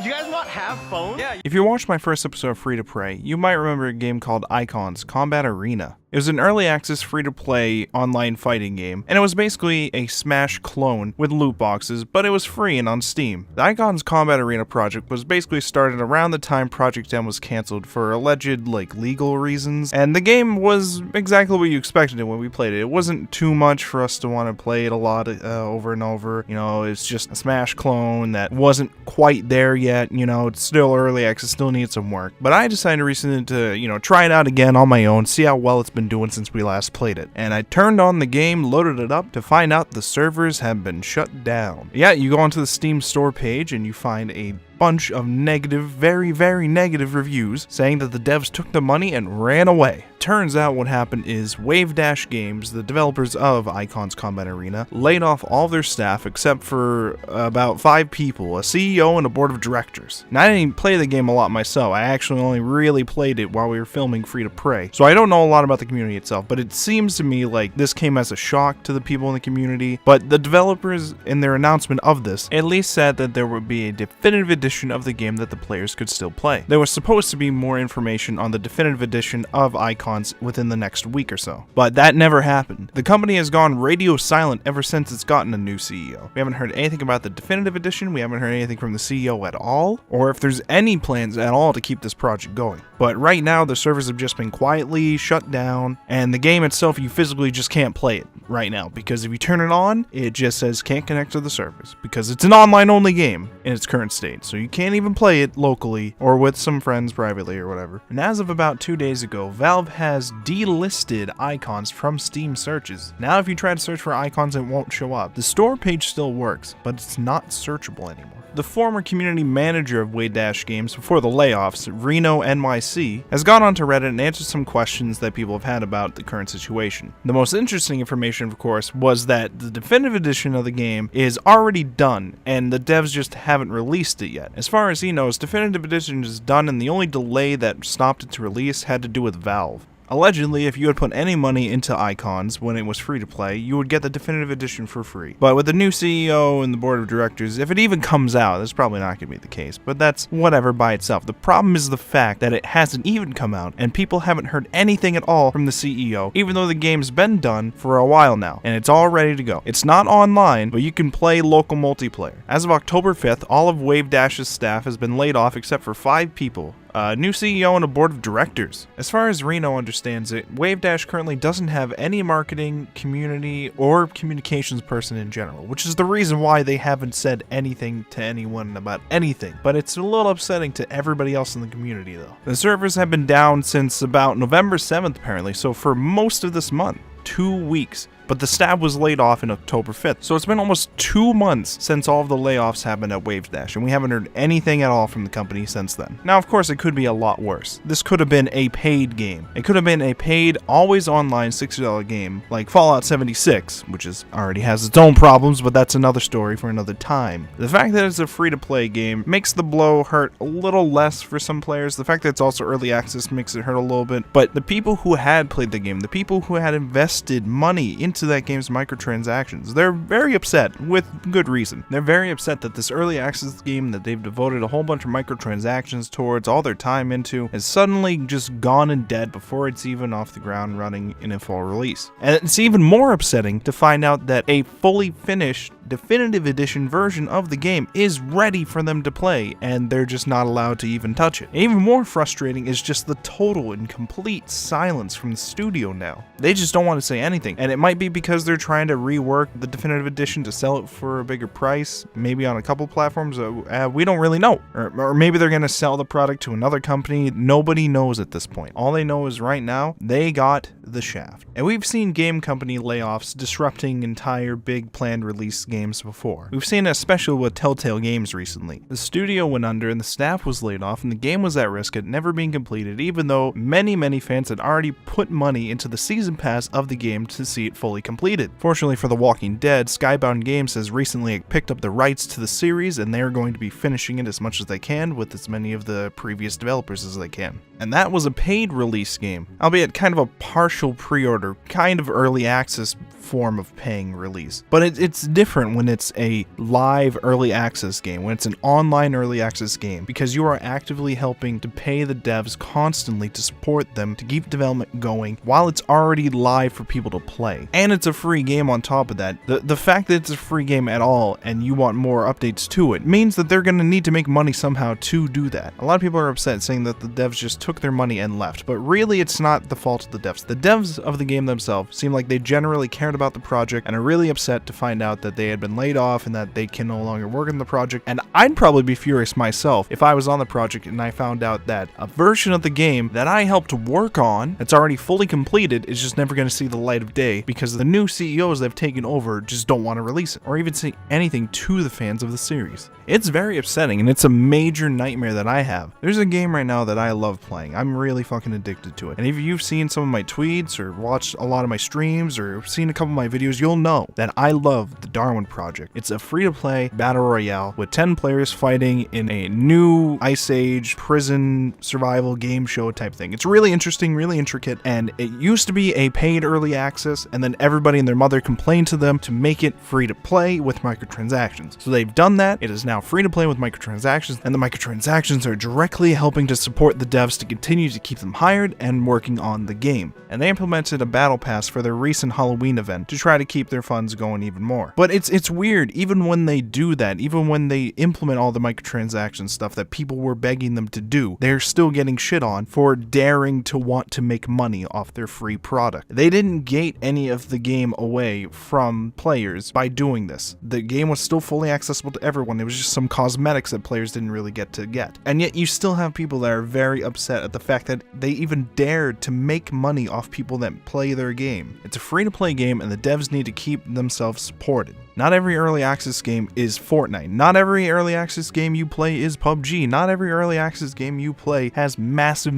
you guys not have phones? Yeah. If you watched my first episode of Free to Play, you might remember a game called Icons Combat Arena. It was an early access free-to-play online fighting game, and it was basically a Smash clone with loot boxes, but it was free and on Steam. The Icons Combat Arena project was basically started around the time Project M was cancelled for alleged, legal reasons, and the game was exactly what you expected it when we played it. It wasn't too much for us to want to play it a lot over and over. You know, it's just a Smash clone that wasn't quite there yet. You know, it's still early access, still needs some work. But I decided recently to, try it out again on my own, see how well it's been doing since we last played it. And I turned on the game, loaded it up to find out the servers have been shut down. Yeah, you go onto the Steam store page and you find a bunch of negative, very, very negative reviews saying that the devs took the money and ran away. Turns out what happened is Wavedash Games, the developers of Icons Combat Arena, laid off all their staff except for about 5 people, a CEO and a board of directors. Now, I didn't even play the game a lot myself. I actually only really played it while we were filming Free to Play, so I don't know a lot about the community itself, but it seems to me like this came as a shock to the people in the community. But the developers, in their announcement of this, at least said that there would be a definitive edition of the game that the players could still play. There was supposed to be more information on the definitive edition of Icons within the next week or so, but that never happened. The company has gone radio silent ever since it's gotten a new CEO. We haven't heard anything about the definitive edition, we haven't heard anything from the CEO at all, or if there's any plans at all to keep this project going. But right now, the servers have just been quietly shut down, and the game itself, you physically just can't play it right now, because if you turn it on, it just says can't connect to the servers, because it's an online-only game in its current state, so you can't even play it locally or with some friends privately or whatever. And as of about 2 days ago, Valve has delisted Icons from Steam searches. Now if you try to search for Icons, it won't show up. The store page still works, but it's not searchable anymore. The former community manager of Wavedash Games before the layoffs, Reno NYC, has gone onto Reddit and answered some questions that people have had about the current situation. The most interesting information, of course, was that the definitive edition of the game is already done, and the devs just haven't released it yet. As far as he knows, definitive edition is done, and the only delay that stopped its release had to do with Valve. Allegedly, if you had put any money into Icons when it was free to play, you would get the definitive edition for free. But with the new CEO and the board of directors, if it even comes out, that's probably not going to be the case, but that's whatever by itself. The problem is the fact that it hasn't even come out, and people haven't heard anything at all from the CEO, even though the game's been done for a while now, and it's all ready to go. It's not online, but you can play local multiplayer. As of October 5th, all of Wavedash's staff has been laid off except for 5 people. A new CEO and a board of directors. As far as Reno understands it, Wavedash currently doesn't have any marketing, community, or communications person in general, which is the reason why they haven't said anything to anyone about anything. But it's a little upsetting to everybody else in the community though. The servers have been down since about November 7th apparently, so for most of this month. 2 weeks. But the staff was laid off in October 5th. So it's been almost 2 months since all of the layoffs happened at Wavedash, and we haven't heard anything at all from the company since then. Now, of course, it could be a lot worse. This could have been a paid game. It could have been a paid, always online $60 game, like Fallout 76, which already has its own problems, but that's another story for another time. The fact that it's a free-to-play game makes the blow hurt a little less for some players. The fact that it's also early access makes it hurt a little bit, but the people who had played the game, the people who had invested money into that game's microtransactions, they're very upset, with good reason. They're very upset that this early access game that they've devoted a whole bunch of microtransactions towards, all their time into, is suddenly just gone and dead before it's even off the ground running in a full release. And it's even more upsetting to find out that a fully finished definitive edition version of the game is ready for them to play, and they're just not allowed to even touch it. And even more frustrating is just the total and complete silence from the studio now. They just don't want to say anything, and it might be because they're trying to rework the definitive edition to sell it for a bigger price, maybe on a couple platforms. We don't really know. Or maybe they're going to sell the product to another company. Nobody knows at this point. All they know is right now, they got the shaft. And we've seen game company layoffs disrupting entire big planned release games before. We've seen it especially with Telltale Games recently. The studio went under and the staff was laid off, and the game was at risk of never being completed, even though many fans had already put money into the season pass of the game to see it fully fully completed. Fortunately for The Walking Dead, Skybound Games has recently picked up the rights to the series, and they're going to be finishing it as much as they can with as many of the previous developers as they can. And that was a paid release game, albeit kind of a partial pre-order, kind of early access form of paying release. But it's different when it's a live early access game, when it's an online early access game, because you are actively helping to pay the devs constantly to support them, to keep development going while it's already live for people to play. And it's a free game on top of that. The fact that it's a free game at all and you want more updates to it means that they're going to need to make money somehow to do that. A lot of people are upset saying that the devs just took their money and left, but really it's not the fault of the devs. The devs of the game themselves seem like they generally cared about the project and are really upset to find out that they had been laid off and that they can no longer work on the project. And I'd probably be furious myself if I was on the project and I found out that a version of the game that I helped work on, that's already fully completed, is just never going to see the light of day because the new CEOs they've taken over just don't want to release it or even say anything to the fans of the series. It's very upsetting, and it's a major nightmare that I have. There's a game right now that I love playing. I'm really fucking addicted to it. And if you've seen some of my tweets or watched a lot of my streams or seen a couple of my videos, you'll know that I love the Darwin project. It's a free-to-play battle royale with 10 players fighting in a new Ice Age prison survival game show type thing. It's really interesting, really intricate, and it used to be a paid early access, and then everybody and their mother complained to them to make it free to play with microtransactions. So they've done that. It is now free to play with microtransactions, and the microtransactions are directly helping to support the devs to continue to keep them hired and working on the game. And they implemented a battle pass for their recent Halloween event to try to keep their funds going even more. But it's weird, even when they do that, even when they implement all the microtransaction stuff that people were begging them to do, they're still getting shit on for daring to want to make money off their free product. They didn't gate any of the game away from players by doing this. The game was still fully accessible to everyone. It was just some cosmetics that players didn't really get to get. And yet you still have people that are very upset at the fact that they even dared to make money off people that play their game. It's a free-to-play game, and the devs need to keep themselves supported. Not every early access game is Fortnite. Not every early access game you play is PUBG. Not every early access game you play has massive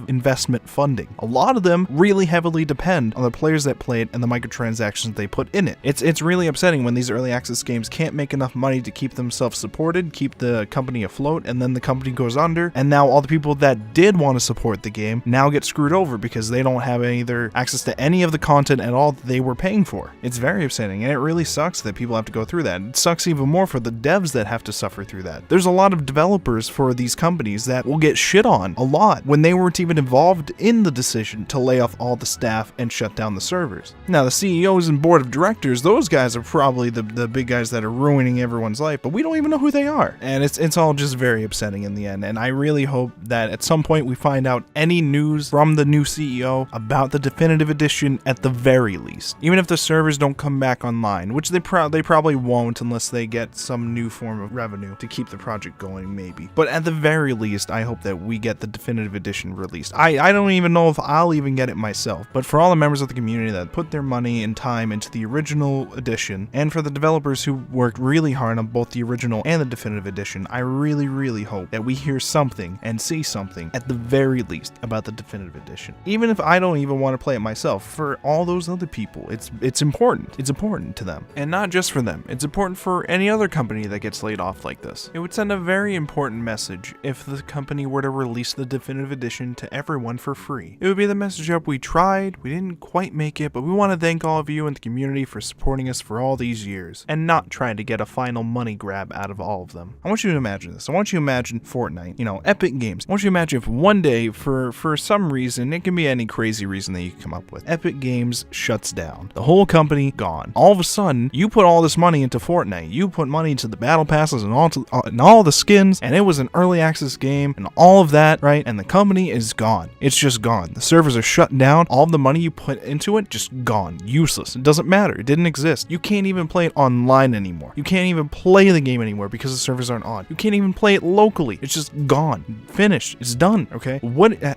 investment funding. A lot of them really heavily depend on the players that play it and the microtransactions they put in it. It's really upsetting when these early access games can't make enough money to keep themselves supported, keep the company afloat, and then the company goes under, and now all the people that did want to support the game now get screwed over because they don't have either access to any of the content at all that they were paying for. It's very upsetting, and it really sucks that people have to go through that. It sucks even more for the devs that have to suffer through that. There's a lot of developers for these companies that will get shit on a lot when they weren't even involved in the decision to lay off all the staff and shut down the servers. Now, the CEOs and board of directors, those guys are probably the big guys that are ruining everyone's life, but we don't even know who they are. And it's all just very upsetting in the end. And I really hope that at some point we find out any news from the new CEO about the definitive edition at the very least. Even if the servers don't come back online, which they probably won't unless they get some new form of revenue to keep the project going, maybe. But at the very least, I hope that we get the definitive edition released. I don't even know if I'll even get it myself, but for all the members of the community that put their money and time into the original edition, and for the developers who worked really hard on both the original and the definitive edition, I really hope that we hear something and see something at the very least about the definitive edition. Even if I don't even want to play it myself, for all those other people, it's important. It's important to them. And not just for them. It's important for any other company that gets laid off like this. It would send a very important message if the company were to release the definitive edition to everyone for free. It would be the message of, we tried, we didn't quite make it, but we want to thank all of you in the community for supporting us for all these years, and not trying to get a final money grab out of all of them. I want you to imagine this. I want you to imagine Fortnite, Epic Games. I want you to imagine if one day, for some reason, it can be any crazy reason that you come up with, Epic Games shuts down. The whole company gone. All of a sudden, you put all this money into Fortnite. You put money into the battle passes and all the skins, and it was an early access game and all of that, right? And the company is gone. It's just gone. The servers are shut down. All of the money you put into it, just gone. Useless. It doesn't matter. It didn't exist. You can't even play it online anymore. You can't even play the game anymore because the servers aren't on. You can't even play it locally. It's just gone. Finished. It's done. Okay?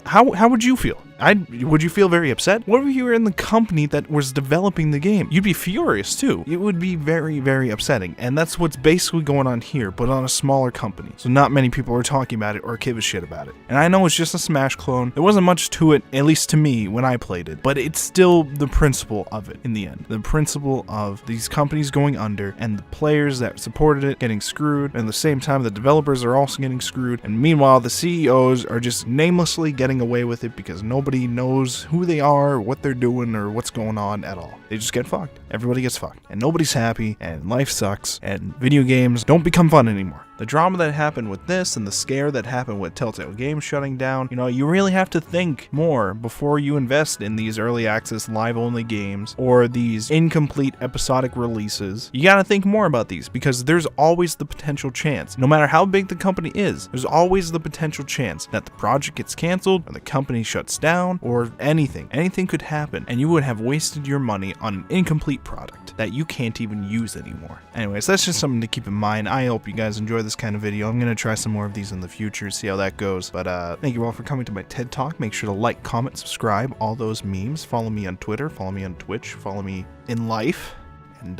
How would you feel? Would you feel very upset? What if you were in the company that was developing the game? You'd be furious too. It would be be very, very upsetting. And that's what's basically going on here, but on a smaller company. So not many people are talking about it or give a shit about it. And I know it's just a Smash clone. There wasn't much to it, at least to me, when I played it. But it's still the principle of it in the end. The principle of these companies going under and the players that supported it getting screwed. And at the same time, the developers are also getting screwed. And meanwhile, the CEOs are just namelessly getting away with it because nobody knows who they are, what they're doing, or what's going on at all. They just get fucked. Everybody gets fucked. And nobody's happy, and life sucks, and video games don't become fun anymore. The drama that happened with this and the scare that happened with Telltale Games shutting down, you really have to think more before you invest in these early access live-only games or these incomplete episodic releases. You gotta think more about these because there's always the potential chance, no matter how big the company is, there's always the potential chance that the project gets canceled or the company shuts down or anything. Anything could happen and you would have wasted your money on an incomplete product that you can't even use anymore. Anyways, that's just something to keep in mind. I hope you guys enjoy this kind of video. I'm going to try some more of these in the future, see how that goes. But thank you all for coming to my TED Talk. Make sure to like, comment, subscribe, all those memes. Follow me on Twitter, follow me on Twitch, follow me in life. And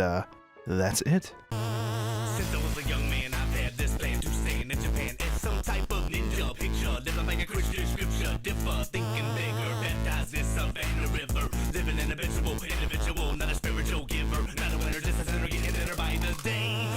that's it. Since I was a young man, I've had this plan to stay in Japan as some type of ninja picture. Living like a Christian scripture, differ, thinking bigger, baptized in Savannah River. Living an habitual individual, not a spiritual giver. Not a winner, just a sinner, getting better by the day.